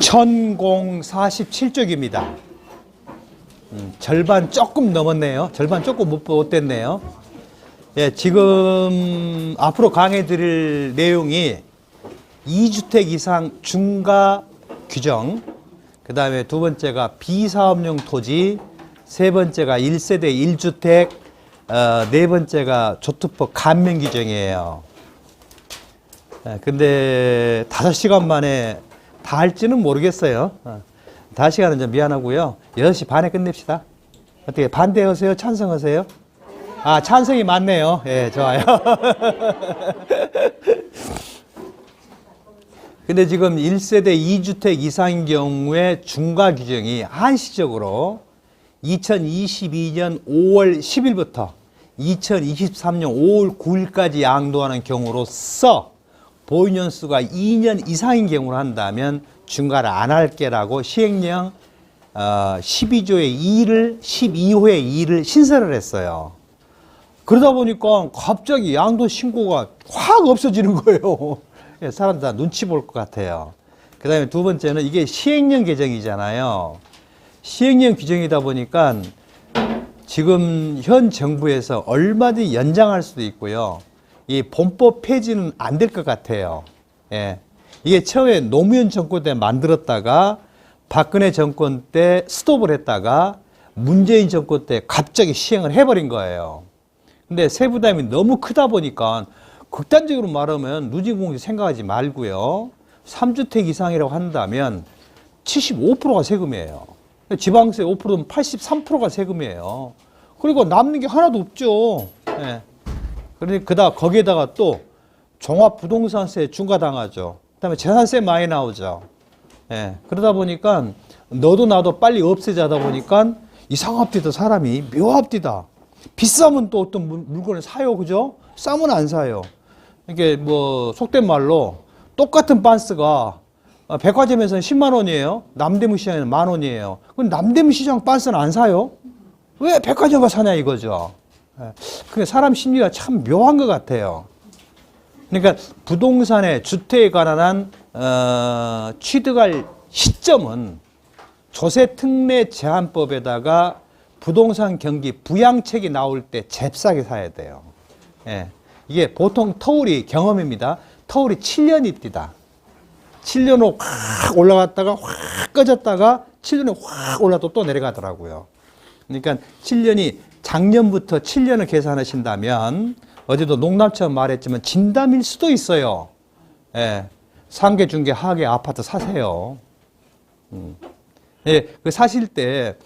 1047쪽입니다. 절반 조금 넘었네요. 절반 조금 못 됐네요. 예, 지금 앞으로 강해 드릴 내용이 2주택 이상 중과 규정, 그 다음에 두 번째가 비사업용 토지, 세 번째가 1세대 1주택, 네 번째가 조투법 감면 규정이에요. 예, 근데 5시간 만에 다 할지는 모르겠어요. 5시간은 좀 미안하고요. 6시 반에 끝냅시다. 어떻게 반대하세요? 찬성하세요? 아, 찬성이 많네요. 예, 좋아요. 근데 지금 1세대 2주택 이상인 경우에 중과 규정이 한시적으로 2022년 5월 10일부터 2023년 5월 9일까지 양도하는 경우로서 보유년수가 2년 이상인 경우를 한다면 중과를 안 할게라고 시행령 12조의 2를 12호의 2를 신설을 했어요. 그러다 보니까 갑자기 양도 신고가 확 없어지는 거예요. 사람들 다 눈치 볼 것 같아요. 그 다음에 두 번째는 이게 시행령 개정이잖아요. 시행령 규정이다 보니까 지금 현 정부에서 얼마든지 연장할 수도 있고요. 이 본법 폐지는 안 될 것 같아요. 예. 이게 처음에 노무현 정권 때 만들었다가 박근혜 정권 때 스톱을 했다가 문재인 정권 때 갑자기 시행을 해버린 거예요. 근데 세부담이 너무 크다 보니까 극단적으로 말하면 누진공제 생각하지 말고요. 3주택 이상이라고 한다면 75%가 세금이에요. 지방세 5%면 83%가 세금이에요. 그리고 남는 게 하나도 없죠. 예. 그러니까 거기에다가 또 종합부동산세 중과당하죠. 그다음에 재산세 많이 나오죠. 예. 그러다 보니까 너도 나도 빨리 없애자다 보니까 이상합디다. 사람이 묘합디다. 비싸면 또 어떤 물건을 사요, 그죠? 싸면 안 사요. 이게 뭐 속된 말로 똑같은 반스가 백화점에서는 10만 원이에요. 남대문 시장에는 10,000원이에요. 그럼 남대문 시장 반스는 안 사요? 왜 백화점 가서 사냐 이거죠. 그게 사람 심리가 참 묘한 것 같아요. 그러니까 부동산의 주택에 관한 취득할 시점은 조세특례 제한법에다가 부동산 경기 부양책이 나올 때 잽싸게 사야 돼요. 예. 이게 보통 터울이 경험입니다. 터울이 7년이 뜁니다. 7년으로 확 올라갔다가 확 꺼졌다가 7년에 확 올라도 또 내려가더라고요. 그러니까 7년이 작년부터 7년을 계산하신다면 어제도 농담처럼 말했지만 진담일 수도 있어요. 예. 상계, 중개, 하계 아파트 사세요. 예. 그 사실 때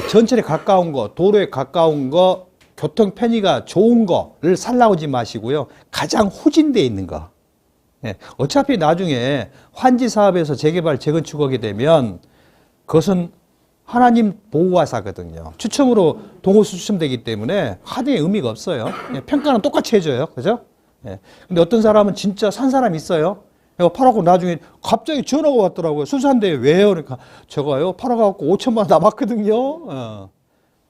전철에 가까운 거, 도로에 가까운 거, 교통 편의가 좋은 거를 살라고 하지 마시고요. 가장 후진되어 있는 거. 예. 어차피 나중에 환지 사업에서 재개발, 재건축하게 되면 그것은 하나님 보호하사거든요. 추첨으로 동호수 추첨되기 때문에 하등의 의미가 없어요. 예. 평가는 똑같이 해줘요. 그죠? 예. 근데 어떤 사람은 진짜 산 사람이 있어요. 팔아갖고 나중에 갑자기 전화가 왔더라고요. 수수한데 왜요? 그러니까 저거요. 팔아갖고 5천만 원 남았거든요.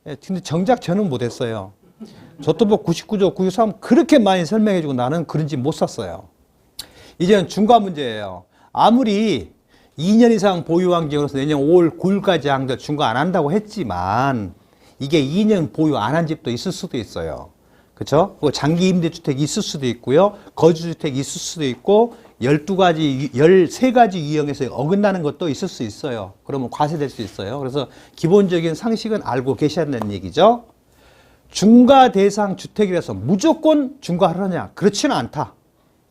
예. 근데 정작 저는 못했어요. 저도 뭐 99조, 93 그렇게 많이 설명해주고 나는 그런 집 못 샀어요. 이제는 중과 문제예요. 아무리 2년 이상 보유한 경우로서 내년 5월 9일까지 양도 중과 안 한다고 했지만 이게 2년 보유 안 한 집도 있을 수도 있어요. 그렇죠? 장기 임대주택이 있을 수도 있고요. 거주주택이 있을 수도 있고 12가지, 13가지 유형에서 어긋나는 것도 있을 수 있어요. 그러면 과세될 수 있어요. 그래서 기본적인 상식은 알고 계셔야 된다는 얘기죠. 중과 대상 주택이라서 무조건 중과하느냐? 그렇지는 않다.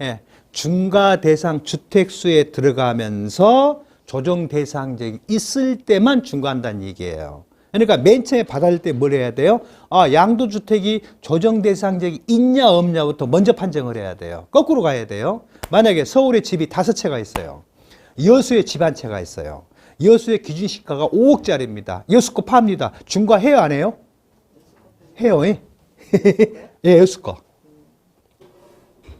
예. 중과 대상 주택수에 들어가면서 조정 대상적이 있을 때만 중과한다는 얘기예요. 그러니까 맨 처음에 받을 때 뭘 해야 돼요? 아, 양도주택이 조정 대상적이 있냐 없냐부터 먼저 판정을 해야 돼요. 거꾸로 가야 돼요. 만약에 서울에 집이 5채가 있어요. 여수에 집 한 채가 있어요. 여수의 기준시가가 5억짜리입니다. 여수 거 팝니다. 중과해요 안 해요? 해요. 예, 여수 거.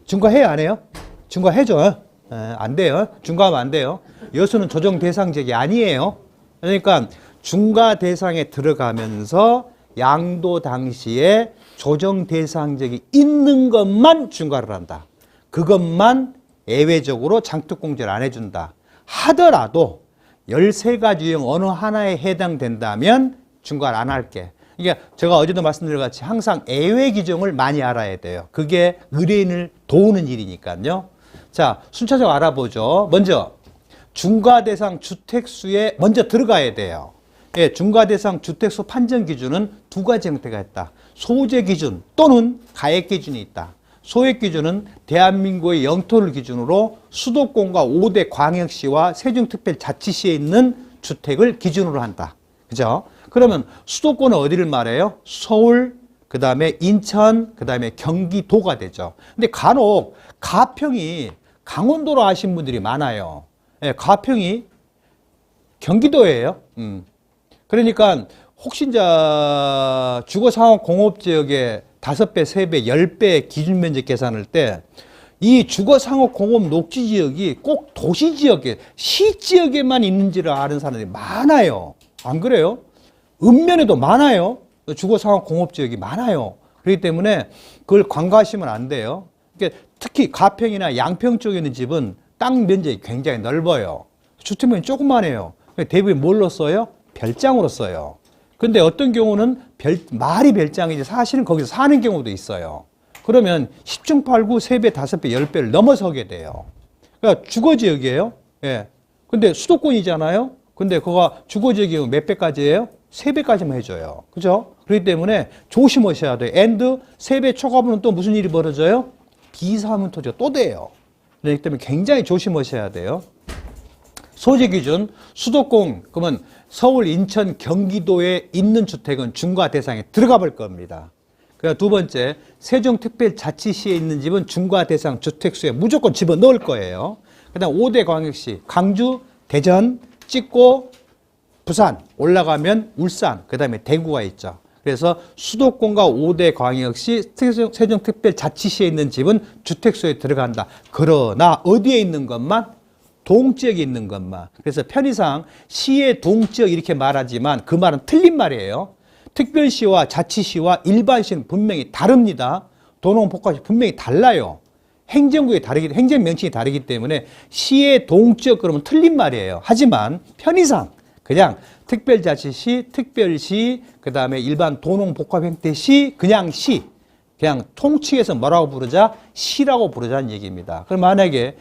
중과해요 안 해요? 중과해줘. 안 돼요. 중과하면 안 돼요. 여수는 조정 대상적이 아니에요. 그러니까 중과 대상에 들어가면서 양도 당시에 조정 대상적이 있는 것만 중과를 한다. 그것만 예외적으로 장특공제를 안 해준다. 하더라도 13가지 유형 어느 하나에 해당된다면 중과를 안 할게. 그러니까 제가 어제도 말씀드린 것 같이 항상 예외 규정을 많이 알아야 돼요. 그게 의뢰인을 도우는 일이니까요. 자, 순차적으로 알아보죠. 먼저 중과 대상 주택수에 먼저 들어가야 돼요. 예, 중과 대상 주택수 판정 기준은 두 가지 형태가 있다. 소재 기준 또는 가액 기준이 있다. 소액 기준은 대한민국의 영토를 기준으로 수도권과 5대 광역시와 세종특별자치시에 있는 주택을 기준으로 한다. 그죠? 그러면 수도권은 어디를 말해요? 서울, 그 다음에 인천, 그 다음에 경기도가 되죠. 근데 간혹 가평이 강원도로 아신 분들이 많아요. 예, 가평이 경기도예요. 그러니까 혹시 이제 주거상업 공업지역의 5배, 3배, 10배 기준 면적 계산할 때 이 주거상업 공업 녹지지역이 꼭 도시지역에, 시지역에만 있는지를 아는 사람들이 많아요. 안 그래요? 읍면에도 많아요. 주거상업 공업지역이 많아요. 그렇기 때문에 그걸 간과하시면 안 돼요. 그러니까 특히 가평이나 양평 쪽에 있는 집은 땅 면적이 굉장히 넓어요. 주택면이 조그만해요. 대부분 뭘로 써요? 별장으로 써요. 근데 어떤 경우는 말이 별장이지 사실은 거기서 사는 경우도 있어요. 그러면 10중 8구 3배, 5배, 10배를 넘어서게 돼요. 그러니까 주거지역이에요. 예. 근데 수도권이잖아요. 근데 그거 주거지역이면 몇 배까지예요? 3배까지만 해줘요. 그죠? 그렇기 때문에 조심하셔야 돼요. 앤드 3배 초과하면 또 무슨 일이 벌어져요? 비사하면 토지가 또 돼요. 그렇기 때문에 굉장히 조심하셔야 돼요. 소재 기준, 수도권, 그러면 서울, 인천, 경기도에 있는 주택은 중과 대상에 들어가 볼 겁니다. 그러니까 두 번째, 세종특별자치시에 있는 집은 중과 대상 주택수에 무조건 집어넣을 거예요. 그 다음 5대 광역시, 강주, 대전, 찍고, 부산, 올라가면 울산, 그 다음에 대구가 있죠. 그래서 수도권과 5대 광역시, 세종특별자치시에 있는 집은 주택수에 들어간다. 그러나 어디에 있는 것만? 동지역에 있는 것만. 그래서 편의상 시의 동지역 이렇게 말하지만 그 말은 틀린 말이에요. 특별시와 자치시와 일반시는 분명히 다릅니다. 도농복합시 분명히 달라요. 행정구역이 다르기, 행정명칭이 다르기 때문에 시의 동지역 그러면 틀린 말이에요. 하지만 편의상 그냥 특별자치시, 특별시, 그 다음에 일반 도농복합형태시, 그냥 시, 그냥 통칭해서 뭐라고 부르자? 시라고 부르자는 얘기입니다. 그럼 만약에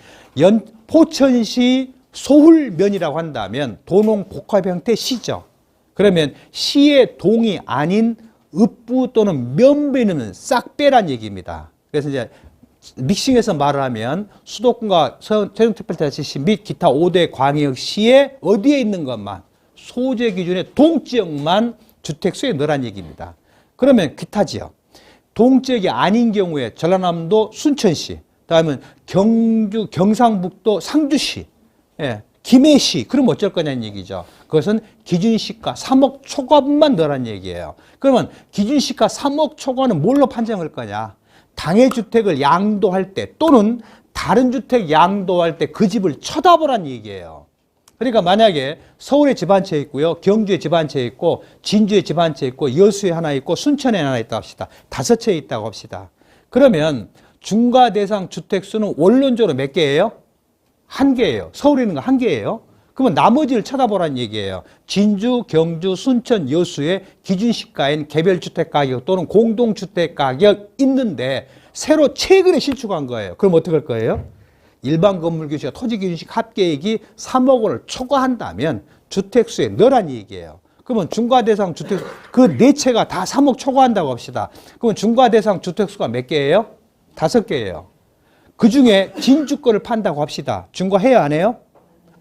포천시 소hul면이라고 한다면 도농복합형태 시죠. 그러면 시의 동이 아닌 읍부 또는 면부에 있는 싹 빼란 얘기입니다. 그래서 이제 믹싱해서 말을 하면 수도권과 세종특별자치시 및 기타 5대 광역시에 어디에 있는 것만 소재 기준의 동지역만 주택수에 넣으란 얘기입니다. 그러면 기타 지역, 동지역이 아닌 경우에 전라남도 순천시, 다음에 경주, 경상북도 상주시, 예, 김해시, 그럼 어쩔 거냐는 얘기죠. 그것은 기준시가 3억 초과분만 넣으란 얘기예요. 그러면 기준시가 3억 초과는 뭘로 판정할 거냐? 당해주택을 양도할 때 또는 다른 주택 양도할 때 그 집을 쳐다보란 얘기예요. 그러니까 만약에 서울에 집 한 채 있고요, 경주에 집 한 채 있고, 진주에 집 한 채 있고, 여수에 하나 있고, 순천에 하나 있다고 합시다. 5채 있다고 합시다. 그러면 중과 대상 주택수는 원론적으로 몇 개예요? 1개예요. 서울에 있는 거 1개예요. 그러면 나머지를 쳐다보라는 얘기예요. 진주, 경주, 순천, 여수의 기준시가인 개별주택 가격 또는 공동주택 가격 있는데 새로 최근에 신축한 거예요. 그럼 어떻게 할 거예요? 일반 건물 규시와 토지 기준식 합계액이 3억 원을 초과한다면 주택수에 넣으란 얘기예요. 그러면 중과 대상 주택, 그 4채가 다 3억 초과한다고 합시다. 그러면 중과 대상 주택수가 몇 개예요? 5개예요. 그 중에 진주 거를 판다고 합시다. 중과해요, 안 해요?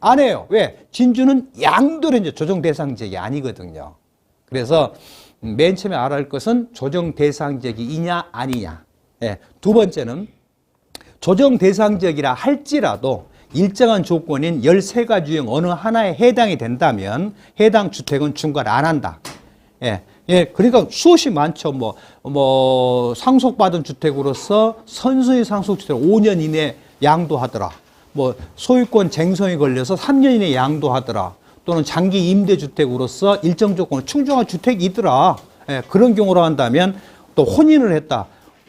안 해요. 왜? 진주는 양도를 이제 조정 대상 지역이 아니거든요. 그래서 맨 처음에 알아야 할 것은 조정 대상 지역이냐 아니냐. 예. 두 번째는 조정 대상 지역이라 할지라도 일정한 조건인 13가지 유형 어느 하나에 해당이 된다면 해당 주택은 중과를 안 한다. 예. 예, 그러니까 수없이 많죠. 상속받은 주택으로서 선순위 상속주택 5년 이내 양도하더라. 소유권 쟁성이 걸려서 3년 이내 양도하더라. 또는 장기 임대주택으로서 일정 조건을 충족한 주택이 있더라. 예, 그런 경우로 한다면 또 혼인을 했다.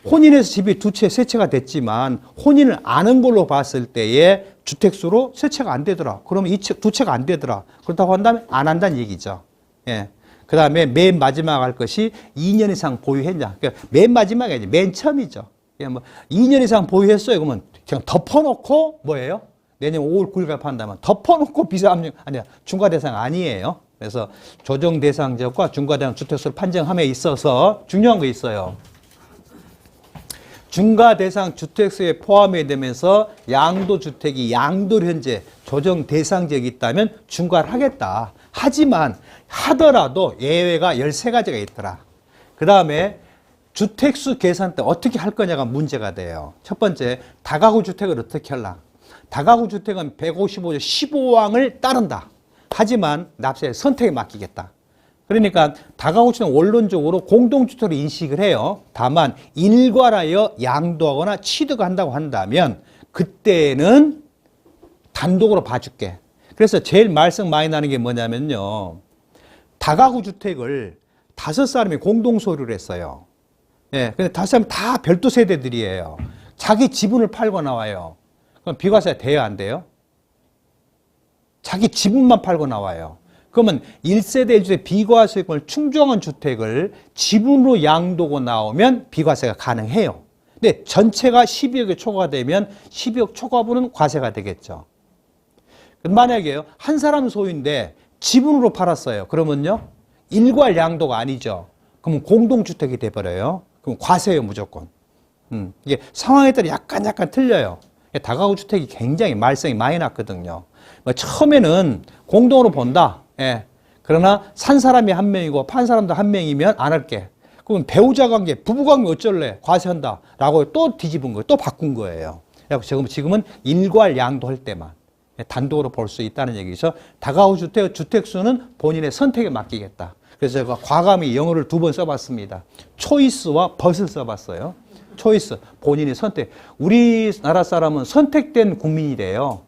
혼인해서 집이 두 채, 세 채가 됐지만 혼인을 안 한 걸로 봤을 때의 주택수로 세 채가 안 되더라. 그러면 두 채가 안 되더라. 그렇다고 한다면 안 한다는 얘기죠. 예. 그 다음에 맨 마지막 할 것이 2년 이상 보유했냐. 그러니까 맨 마지막이 아니죠. 맨 처음이죠. 그냥 뭐 2년 이상 보유했어요. 그러면 그냥 덮어놓고 뭐예요? 내년 5월 9일 가판다면 덮어놓고 비자압류 아니야. 중과대상 아니에요. 그래서 조정대상 지역과 중과대상 주택수를 판정함에 있어서 중요한 거 있어요. 중과대상 주택수에 포함이 되면서 양도주택이 양도를 현재 조정대상 지역이 있다면 중과를 하겠다. 하지만 하더라도 예외가 13가지가 있더라. 그 다음에 주택수 계산 때 어떻게 할 거냐가 문제가 돼요. 첫 번째, 다가구 주택을 어떻게 할라? 다가구 주택은 155조 15항을 따른다. 하지만 납세의 선택에 맡기겠다. 그러니까 다가구 주택은 원론적으로 공동주택으로 인식을 해요. 다만 일괄하여 양도하거나 취득한다고 한다면 그때는 단독으로 봐줄게. 그래서 제일 말썽 많이 나는 게 뭐냐면요. 다가구 주택을 5사람이 공동 소유를 했어요. 예, 근데 5사람 다 별도 세대들이에요. 자기 지분을 팔고 나와요. 그럼 비과세가 돼요, 안 돼요? 자기 지분만 팔고 나와요. 그러면 1세대 1주택 비과세권을 충족한 주택을 지분으로 양도고 나오면 비과세가 가능해요. 근데 전체가 12억에 초과되면 12억 초과분은 과세가 되겠죠. 만약에요, 한 사람 소유인데 지분으로 팔았어요. 그러면요, 일괄 양도가 아니죠. 그러면 공동주택이 돼버려요. 그럼 과세예요, 무조건. 이게 상황에 따라 약간 틀려요. 다가구 주택이 굉장히 말썽이 많이 났거든요. 처음에는 공동으로 본다. 예. 그러나 산 사람이 한 명이고 판 사람도 한 명이면 안 할게. 그럼 배우자 관계, 부부 관계 어쩔래? 과세한다. 라고 또 뒤집은 거예요. 또 바꾼 거예요. 지금은 일괄 양도할 때만 단독으로 볼 수 있다는 얘기죠. 다가구 주택, 주택수는 본인의 선택에 맡기겠다. 그래서 제가 과감히 영어를 2번 써봤습니다. 초이스와 벗을 써봤어요. 초이스, 본인의 선택. 우리나라 사람은 선택된 국민이래요.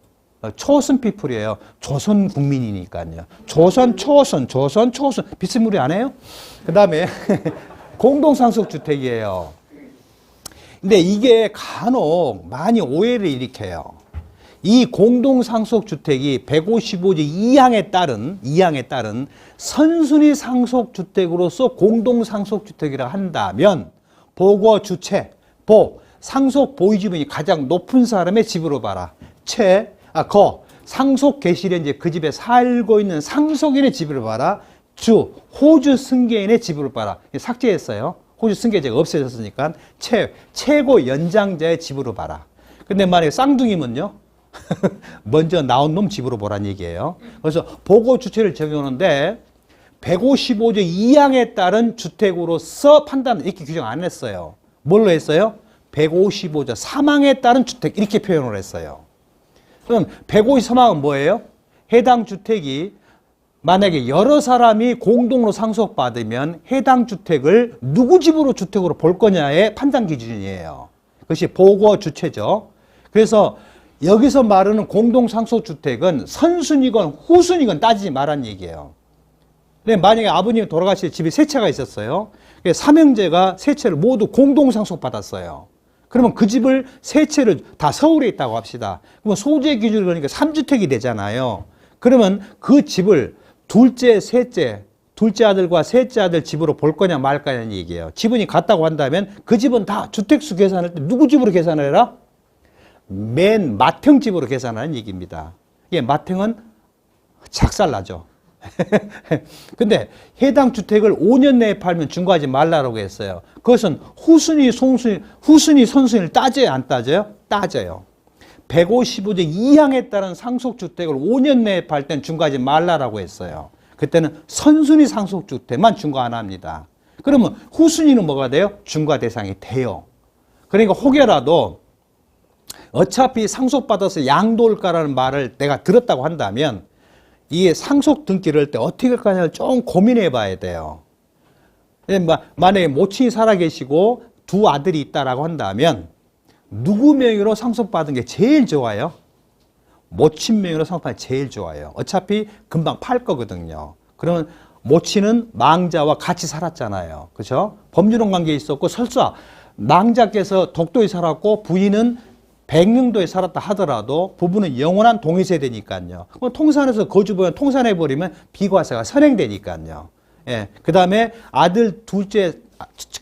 초선 피플이에요. 조선 국민이니까요. 조선, 초선, 조선, 초선. 비스무리 안 해요? 그 다음에 공동상속주택이에요. 근데 이게 간혹 많이 오해를 일으켜요. 이 공동상속주택이 155조 2항에 따른 선순위 상속주택으로서 공동상속주택이라 한다면 보고 주체, 상속 보유지분이 가장 높은 사람의 집으로 봐라. 상속 개시일에 이제 그 집에 살고 있는 상속인의 집으로 봐라. 호주 승계인의 집으로 봐라. 삭제했어요. 호주 승계제가 없어졌으니까 최고 연장자의 집으로 봐라. 근데 만약에 쌍둥이면요. 먼저 나온 놈 집으로 보란 얘기예요. 그래서 보고 주체를 적용하는데 155조 2항에 따른 주택으로서 판단을 이렇게 규정 안 했어요. 뭘로 했어요? 155조 3항에 따른 주택 이렇게 표현을 했어요. 그럼 153항은 뭐예요? 해당 주택이 만약에 여러 사람이 공동으로 상속받으면 해당 주택을 누구 집으로 주택으로 볼 거냐의 판단 기준이에요. 그것이 보고 주체죠. 그래서 여기서 말하는 공동상속주택은 선순위건 후순위건 따지지 말란 얘기예요. 근데 만약에 아버님이 돌아가실 집에 세 채가 있었어요. 삼형제가 세 채를 모두 공동상속받았어요. 그러면 그 집을 세 채를 다 서울에 있다고 합시다. 그러면 소재 기준으로 그러니까 3주택이 되잖아요. 그러면 그 집을 둘째, 셋째, 둘째 아들과 셋째 아들 집으로 볼 거냐 말 거냐는 얘기예요. 지분이 같다고 한다면 그 집은 다 주택수 계산할 때 누구 집으로 계산을 해라? 맨 맏형집으로 계산하는 얘기입니다. 맏형은 작살나죠. 근데 해당 주택을 5년 내에 팔면 중과하지 말라고 했어요. 그것은 후순위, 선순위를 따져요, 안 따져요? 따져요. 155조 2항에 따른 상속주택을 5년 내에 팔 땐 중과하지 말라고 했어요. 그때는 선순위 상속주택만 중과 안 합니다. 그러면 후순위는 뭐가 돼요? 중과 대상이 돼요. 그러니까 혹여라도 어차피 상속받아서 양도할까라는 말을 내가 들었다고 한다면 이게 상속 등기를 할 때 어떻게 할 거냐를 좀 고민해 봐야 돼요. 만약에 모친이 살아계시고 두 아들이 있다라고 한다면 누구 명의로 상속받은 게 제일 좋아요? 모친 명의로 상속받은 게 제일 좋아요. 어차피 금방 팔 거거든요. 그러면 모친은 망자와 같이 살았잖아요. 그죠? 법률혼 관계에 있었고 설사 낭자께서 독도에 살았고 부인은 백령도에 살았다 하더라도 부부는 영원한 동일세대니까요. 통산에서 거주보면 통산해버리면 비과세가 선행되니까요. 예. 그 다음에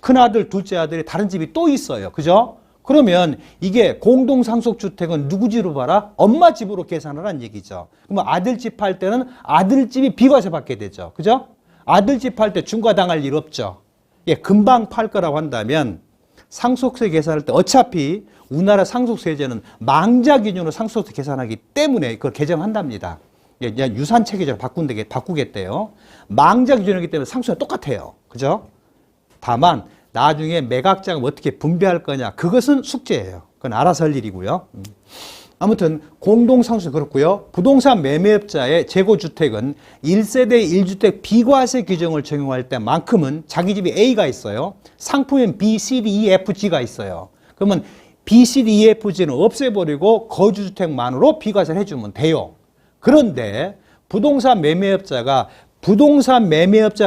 큰아들, 둘째 아들이 다른 집이 또 있어요. 그죠? 그러면 이게 공동상속주택은 누구 집으로 봐라? 엄마 집으로 계산하라는 얘기죠. 그러면 아들 집 팔 때는 아들 집이 비과세 받게 되죠. 그죠? 아들 집 팔 때 중과당할 일 없죠. 예, 금방 팔 거라고 한다면 상속세 계산할 때 어차피 우리나라 상속세제는 망자 기준으로 상속세 계산하기 때문에 그걸 개정한답니다. 예, 그냥 유산체 계좌로 바꾸겠대요. 망자 기준이기 때문에 상속세가 똑같아요. 그죠? 다만 나중에 매각자가 어떻게 분배할 거냐 그것은 숙제예요. 그건 알아서 할 일이고요. 아무튼 공동상속세 그렇고요. 부동산 매매업자의 재고주택은 1세대 1주택 비과세 규정을 적용할 때만큼은 자기 집이 A가 있어요. 상품인 B, C, D, E, F, G가 있어요. 그러면 B, C, D, E, F, G는 없애버리고 거주주택만으로 비과세를 해주면 돼요. 그런데 부동산 매매업자가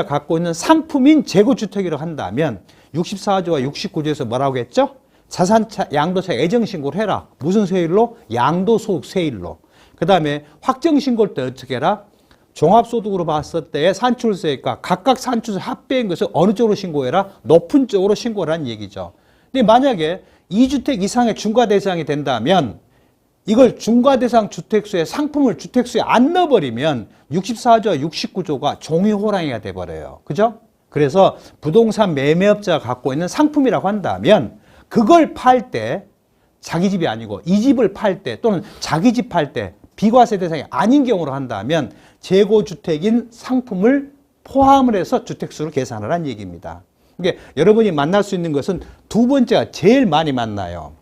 갖고 있는 상품인 재고주택이라고 한다면 64조와 69조에서 뭐라고 했죠? 자산차, 양도차 애정신고를 해라. 무슨 세율로? 양도소득세율로. 그 다음에 확정신고할 때 어떻게 해라? 종합소득으로 봤을 때의 산출세가 각각 산출세 합배인 것을 어느 쪽으로 신고해라? 높은 쪽으로 신고라는 얘기죠. 근데 만약에 2주택 이상의 중과대상이 된다면 이걸 중과대상 주택수에 상품을 주택수에 안 넣어버리면 64조와 69조가 종이호랑이가 돼버려요. 그죠? 그래서 부동산 매매업자가 갖고 있는 상품이라고 한다면 그걸 팔 때 자기 집이 아니고 이 집을 팔 때 또는 자기 집 팔 때 비과세 대상이 아닌 경우로 한다면 재고주택인 상품을 포함을 해서 주택수를 계산을 한 얘기입니다. 이게 여러분이 만날 수 있는 것은 두 번째가 제일 많이 만나요.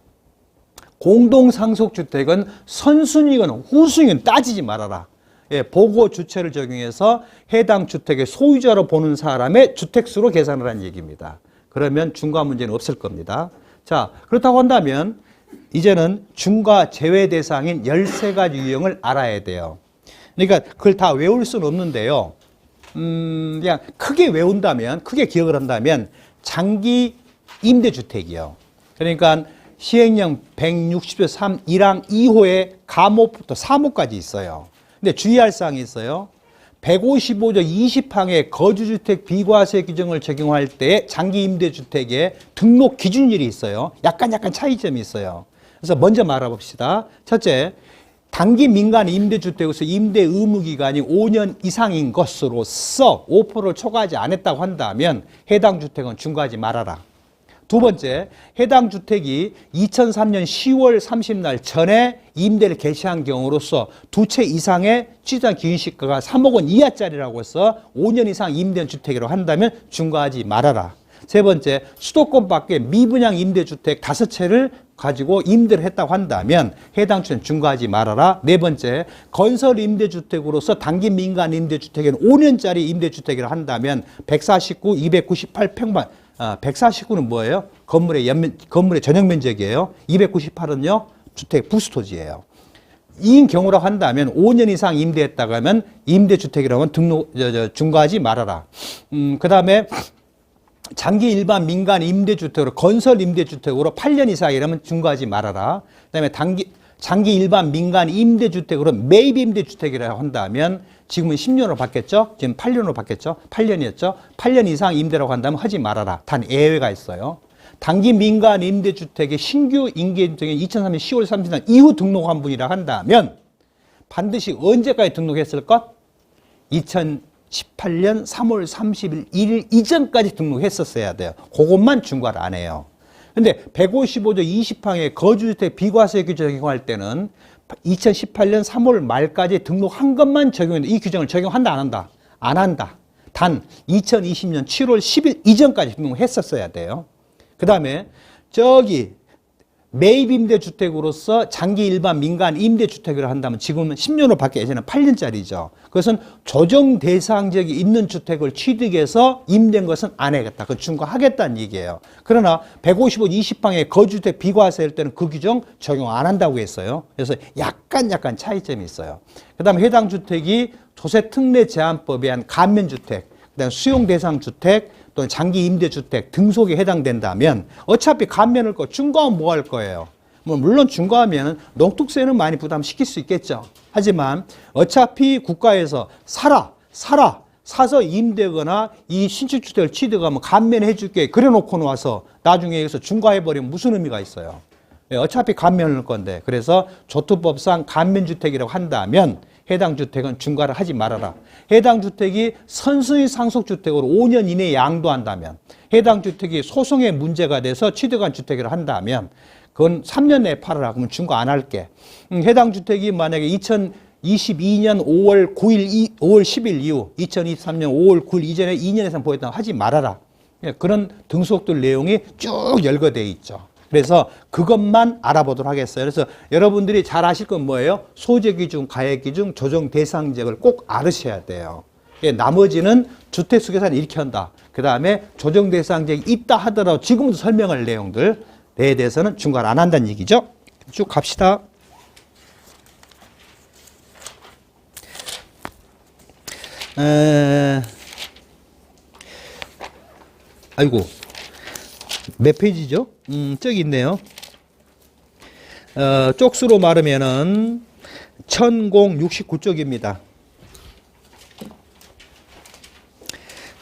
공동상속주택은 선순위건 후순위건 따지지 말아라. 예, 보고 주체를 적용해서 해당 주택의 소유자로 보는 사람의 주택수로 계산을 한 얘기입니다. 그러면 중과 문제는 없을 겁니다. 자, 그렇다고 한다면 이제는 중과 제외 대상인 13가지 유형을 알아야 돼요. 그러니까 그걸 다 외울 수는 없는데요. 그냥 크게 외운다면, 크게 기억을 한다면 장기 임대주택이요. 그러니까 시행령 160조 3 1항 2호에 가목부터 3호까지 있어요. 근데 주의할 사항이 있어요. 155조 20항의 거주주택 비과세 규정을 적용할 때 장기 임대주택의 등록 기준일이 있어요. 약간 차이점이 있어요. 그래서 먼저 말해봅시다. 첫째, 단기 민간 임대주택에서 임대 의무 기간이 5년 이상인 것으로서 5%를 초과하지 않았다고 한다면 해당 주택은 중과하지 말아라. 두 번째, 해당 주택이 2003년 10월 30날 전에 임대를 개시한 경우로서 두 채 이상의 취득한 기준시가가 3억 원 이하짜리라고 해서 5년 이상 임대한 주택이라고 한다면 중과하지 말아라. 세 번째, 수도권 밖에 미분양 임대주택 5채를 가지고 임대를 했다고 한다면 해당 주택은 중과하지 말아라. 네 번째, 건설 임대주택으로서 단기 민간 임대주택에는 5년짜리 임대주택이라 한다면 149, 298평방 149는 뭐예요? 건물의 전용 면적이에요. 298은요, 주택 부수토지예요. 이 경우라고 한다면 5년 이상 임대했다고 하면 임대주택이라고 하면 중과하지 말아라. 그 다음에 장기 일반 민간 임대주택으로 건설 임대주택으로 8년 이상이라면 중과하지 말아라. 그 다음에 장기 일반 민간 임대주택으로 매입 임대주택이라고 한다면 지금은 10년으로 바뀌었죠? 지금 8년으로 바뀌었죠? 8년이었죠? 8년 이상 임대라고 한다면 하지 말아라. 단 예외가 있어요. 단기 민간 임대주택의 신규 임대주택이 2003년 10월 30일 이후 등록한 분이라 한다면 반드시 언제까지 등록했을 것? 2018년 3월 31일 이전까지 등록했었어야 돼요. 그것만 중과를 안 해요. 근데 155조 20항의 거주주택 비과세 규정 적용할 때는 2018년 3월 말까지 등록한 것만 적용했는데 이 규정을 적용한다 안 한다? 안 한다. 단 2020년 7월 10일 이전까지 등록했었어야 돼요. 그 다음에 저기 매입 임대주택으로서 장기 일반 민간 임대주택이라 한다면 지금은 10년으로 바뀌어 예전에는 8년짜리죠. 그것은 조정 대상지역이 있는 주택을 취득해서 임대한 것은 안 하겠다. 그건 중과하겠다는 얘기예요. 그러나 155, 20항의 거주주택 비과세일 때는 그 규정 적용 안 한다고 했어요. 그래서 약간 차이점이 있어요. 그 다음에 해당 주택이 조세특례 제한법에 의한 감면주택, 그다음 수용 대상 주택, 또 또는 장기 임대주택 등록에 해당된다면 어차피 감면을 거 중과하면 뭐 할 거예요? 뭐 물론 중과하면 농특세는 많이 부담시킬 수 있겠죠. 하지만 어차피 국가에서 사서 임대거나 이 신축주택을 취득하면 감면해 줄게 그래 놓고 와서 나중에 여기서 중과해버리면 무슨 의미가 있어요? 어차피 감면할 건데. 그래서 조투법상 감면주택이라고 한다면 해당 주택은 중과를 하지 말아라. 해당 주택이 선순위 상속주택으로 5년 이내에 양도한다면, 해당 주택이 소송의 문제가 돼서 취득한 주택이라 한다면 그건 3년 내에 팔아라. 그러면 중과 안 할게. 해당 주택이 만약에 2022년 5월 10일 이후 2023년 5월 9일 이전에 2년 이상 보였다면 하지 말아라. 그런 등록들 내용이 쭉 열거되어 있죠. 그래서 그것만 알아보도록 하겠어요. 그래서 여러분들이 잘 아실 건 뭐예요? 소재기준, 가액기준, 조정대상지역을 꼭 알으셔야 돼요. 나머지는 주택수계산을 이렇게 한다. 그 다음에 조정대상지역이 있다 하더라도 지금도 설명할 내용들에 대해서는 중과를 안 한다는 얘기죠. 쭉 갑시다. 아이고, 몇 페이지죠? 저기 있네요. 쪽수로 말하면은 1069쪽입니다.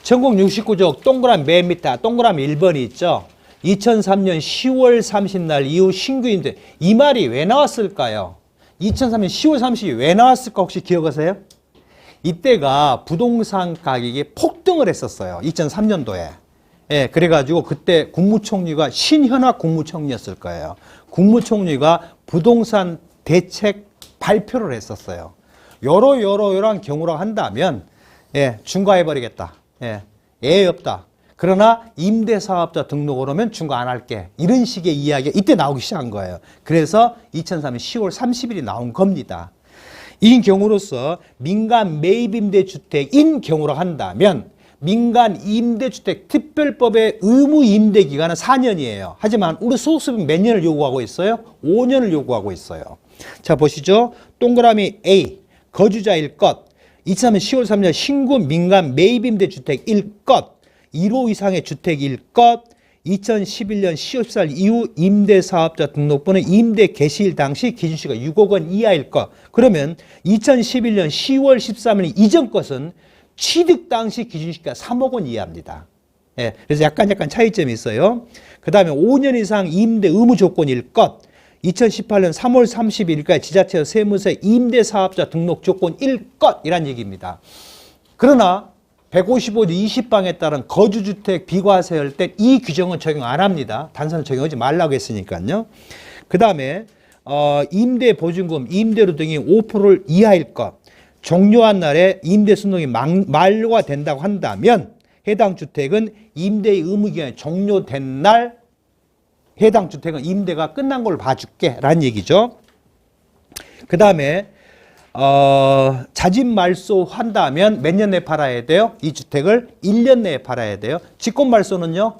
1069쪽 동그라미 맨 밑에 동그라미 1번이 있죠. 2003년 10월 30날 이후 신규 임대. 이 말이 왜 나왔을까요? 2003년 10월 30일이 왜 나왔을까 혹시 기억하세요? 이때가 부동산 가격이 폭등을 했었어요. 2003년도에. 예, 그래가지고 그때 국무총리가 신현학 국무총리였을 거예요. 국무총리가 부동산 대책 발표를 했었어요. 요런 경우로 한다면, 예, 중과해버리겠다. 예, 예외 없다. 그러나 임대사업자 등록을 하면 중과 안 할게. 이런 식의 이야기가 이때 나오기 시작한 거예요. 그래서 2003년 10월 30일이 나온 겁니다. 이 경우로서 민간 매입임대주택인 경우로 한다면 민간 임대주택 특별법의 의무 임대 기간은 4년이에요. 하지만 우리 소득세법은 몇 년을 요구하고 있어요? 5년을 요구하고 있어요. 자, 보시죠. 동그라미 A, 거주자일 것. 2003년 10월 3일 신고 민간 매입임대주택일 것. 1호 이상의 주택일 것. 2011년 10월 14일 이후 임대사업자 등록번호 임대 개시일 당시 기준시가 6억 원 이하일 것. 그러면 2011년 10월 13일 이전 것은 취득 당시 기준시가 3억 원 이하입니다. 예, 그래서 약간 차이점이 있어요. 그 다음에 5년 이상 임대 의무 조건일 것. 2018년 3월 30일까지 지자체 세무서에 임대사업자 등록 조건일 것이란 얘기입니다. 그러나 155조 20방에 따른 거주주택 비과세할 때 이 규정은 적용 안 합니다. 단순히 적용하지 말라고 했으니까요. 그 다음에 임대보증금, 임대료 등이 5%를 이하일 것. 종료한 날에 임대 순동이 만료가 된다고 한다면 해당 주택은 임대의 의무기간이 종료된 날 해당 주택은 임대가 끝난 걸로 봐줄게 라는 얘기죠. 그 다음에 자진 말소한다면 몇 년 내에 팔아야 돼요? 이 주택을 1년 내에 팔아야 돼요. 직권 말소는요?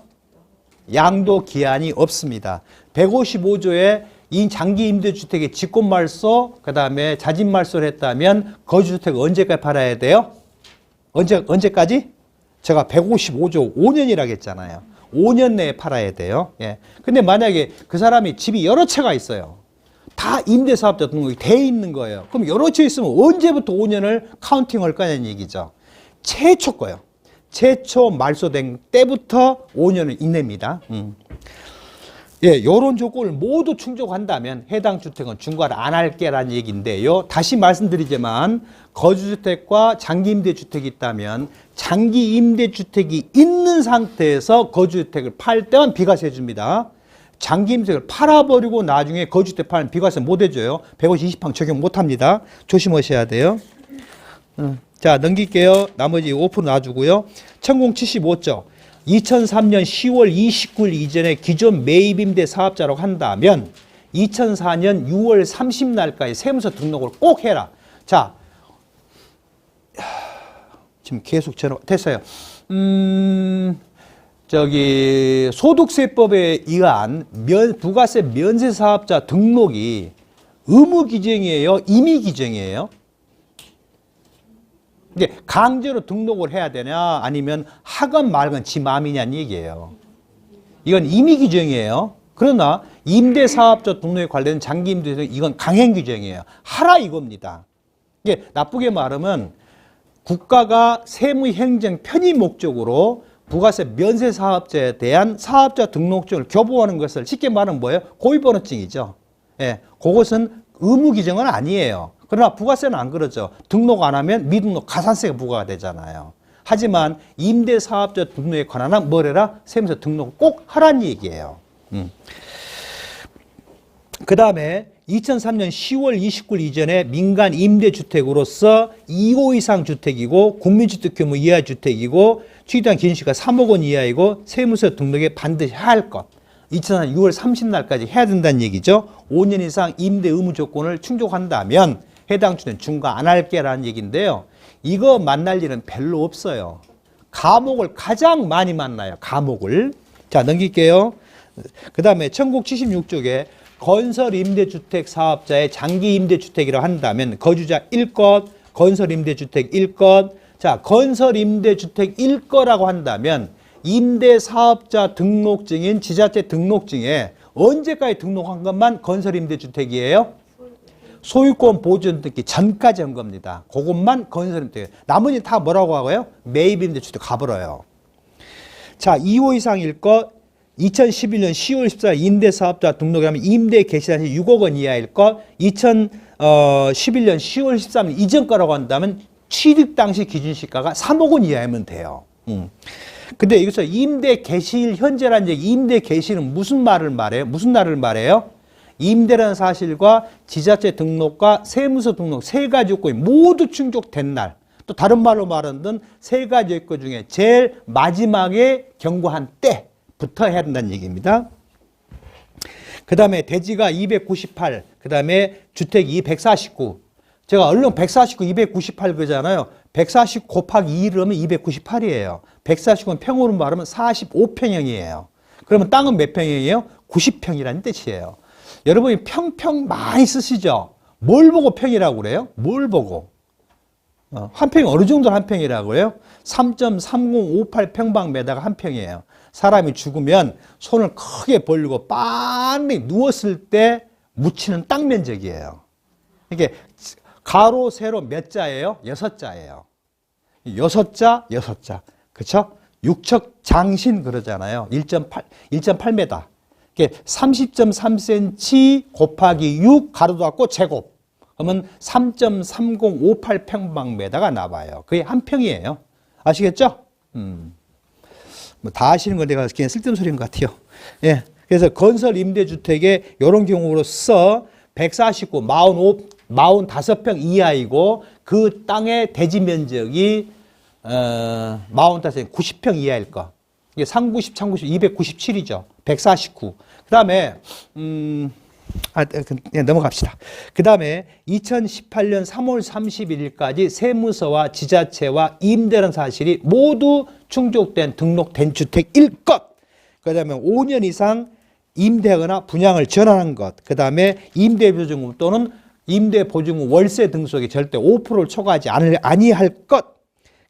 양도 기한이 없습니다. 155조에 이 장기 임대주택의 직권 말소, 그 다음에 자진 말소를 했다면 거주주택 언제까지 팔아야 돼요? 언제까지? 제가 155조 5년이라고 했잖아요. 5년 내에 팔아야 돼요. 예. 근데 만약에 그 사람이 집이 여러 채가 있어요. 다 임대사업자 등록이 돼 있는 거예요. 그럼 여러 채 있으면 언제부터 5년을 카운팅할 거냐는 얘기죠. 최초 거요. 최초 말소된 때부터 5년을 인냅니다. 예, 요런 조건을 모두 충족한다면 해당 주택은 중과를 안 할게라는 얘기인데요. 다시 말씀드리지만 거주주택과 장기임대주택이 있다면 장기임대주택이 있는 상태에서 거주주택을 팔 때만 비과세 줍니다. 장기임대주택을 팔아버리고 나중에 거주주택 팔면 비과세 못 해줘요. 150방 적용 못 합니다. 조심하셔야 돼요. 자, 넘길게요. 나머지 5% 놔주고요. 1075조. 2003년 10월 29일 이전에 기존 매입임대 사업자라고 한다면 2004년 6월 30날까지 세무서 등록을 꼭 해라. 자, 지금 계속 됐어요. 소득세법에 의한 부가세 면세 사업자 등록이 의무 규정이에요? 임의 규정이에요? 이게 강제로 등록을 해야 되냐 아니면 하건 말건 지 마음이냐는 얘기예요. 이건 임의 규정이에요. 그러나 임대사업자 등록에 관련된 장기임대에서 이건 강행 규정이에요. 하라 이겁니다. 이게 나쁘게 말하면 국가가 세무행정 편의 목적으로 부가세 면세 사업자에 대한 사업자 등록증을 교부하는 것을 쉽게 말하면 뭐예요? 고유번호증이죠. 예, 그것은 의무 규정은 아니에요. 그러나 부가세는 안 그러죠. 등록 안 하면 미등록 가산세가 부과가 되잖아요. 하지만 임대사업자 등록에 관한 한 뭐래라? 세무서 등록 꼭 하라는 얘기예요. 그 다음에 2003년 10월 29일 이전에 민간 임대주택으로서 2호 이상 주택이고 국민주택 규모 이하 주택이고 취득한 기준시가 3억 원 이하이고 세무서 등록에 반드시 해야 할 것. 2004년 6월 30날까지 해야 된다는 얘기죠. 5년 이상 임대 의무 조건을 충족한다면 해당 주택은 중과 안 할게라는 얘기인데요. 이거 만날 일은 별로 없어요. 감옥을 가장 많이 만나요. 감옥을. 자, 넘길게요. 그 다음에 1976쪽에 건설 임대주택 사업자의 장기 임대주택이라고 한다면 거주자 1것, 건설 임대주택 1것. 자, 건설 임대주택 1거라고 한다면 임대사업자 등록증인 지자체 등록증에 언제까지 등록한 것만 건설 임대주택이에요? 소유권 보존 등기 전까지 한 겁니다. 그것만 건설 임대주택. 나머지 다 뭐라고 하고요? 매입 임대주택 가버려요. 자, 2호 이상일 것. 2011년 10월 14일 임대사업자 등록하면 임대 개시단시 6억 원 이하일 것, 2011년 10월 13일 이전 거라고 한다면 취득 당시 기준시가가 3억 원 이하이면 돼요. 근데 여기서 임대 개시일 현재라는 얘기, 임대 개시는 무슨 말을 말해요? 무슨 날을 말해요? 임대라는 사실과 지자체 등록과 세무서 등록 세 가지 요건이 모두 충족된 날. 또 다른 말로 말하는 세 가지 요건 중에 제일 마지막에 경고한 때 부터 해야 된다는 얘기입니다. 그 다음에 대지가 298, 그 다음에 주택이 149. 제가 얼른 149, 298 그러잖아요. 149 곱하기 2를 하면 298이에요. 149는 평으로 말하면 45평형이에요. 그러면 땅은 몇 평이에요? 90평이라는 뜻이에요. 여러분이 평 많이 쓰시죠? 뭘 보고 평이라고 그래요? 뭘 보고? 한 평이 어느 정도 한 평이라고 해요? 3.3058 평방미터가 한 평이에요. 사람이 죽으면 손을 크게 벌리고 빤히 누웠을 때 묻히는 땅 면적이에요. 이게 가로, 세로 몇 자예요? 6자예요. 6자, 6자. 그쵸? 육척 장신 그러잖아요. 1.8m. 이게 30.3cm 곱하기 6 가로 닫고 제곱. 그러면 3.3058 평방미터가 나와요. 그게 한 평이에요. 아시겠죠? 뭐 다 아시는 건 내가 그냥 쓸데없는 소리인 것 같아요. 예. 그래서 건설 임대주택에 이런 경우로서 149, 45평 이하이고 그 땅의 대지 면적이 45, 90평 이하일 거. 이게 390, 297이죠. 149. 그 다음에 그냥 넘어갑시다. 그 다음에 2018년 3월 31일까지 세무서와 지자체와 임대라는 사실이 모두 충족된 등록된 주택일 것. 그 다음에 5년 이상 임대하거나 분양을 전환한 것. 그 다음에 임대보증금 또는 임대보증금 월세 등록에 절대 5%를 초과하지 아니할 것.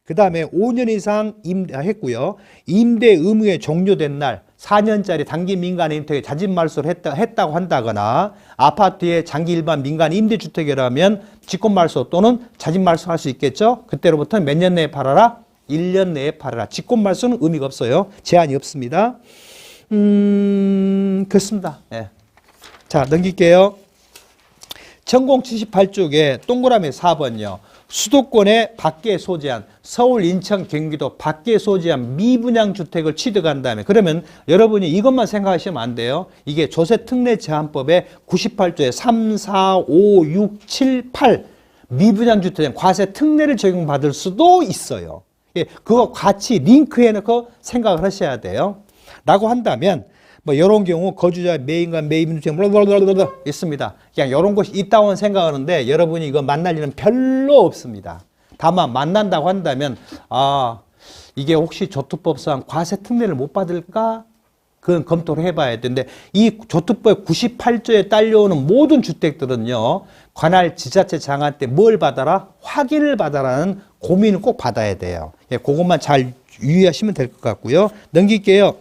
그 다음에 5년 이상 임대했고요. 임대 의무에 종료된 날 4년짜리 단기 민간 임대에 자진 말소를 했다고 한다거나 아파트의 장기 일반 민간 임대주택이라면 직권 말소 또는 자진 말소할 수 있겠죠. 그때로부터 몇 년 내에 팔아라? 1년 내에 팔아라. 직권 말소는 의미가 없어요. 제한이 없습니다. 그렇습니다. 네. 자, 넘길게요. 전공 78쪽에 동그라미 4번요. 수도권의 밖에 소재한 서울, 인천, 경기도 밖에 소재한 미분양 주택을 취득한다면 그러면 여러분이 이것만 생각하시면 안 돼요. 이게 조세특례제한법의 98조에 3, 4, 5, 6, 7, 8 미분양 주택은 과세 특례를 적용받을 수도 있어요. 예, 그거 같이 링크해놓고 생각을 하셔야 돼요. 라고 한다면 뭐 이런 경우 거주자 매입간 매입주택 있습니다. 그냥 이런 것이 있다고 생각하는데 여러분이 이거 만날 일은 별로 없습니다. 다만 만난다고 한다면 이게 혹시 조특법상 과세 특례를 못 받을까? 그건 검토를 해봐야 되는데 이 조특법 98조에 딸려오는 모든 주택들은요. 관할 지자체 장한 때 뭘 받아라? 확인을 받아라는 고민을 꼭 받아야 돼요. 예, 그것만 잘 유의하시면 될 것 같고요. 넘길게요.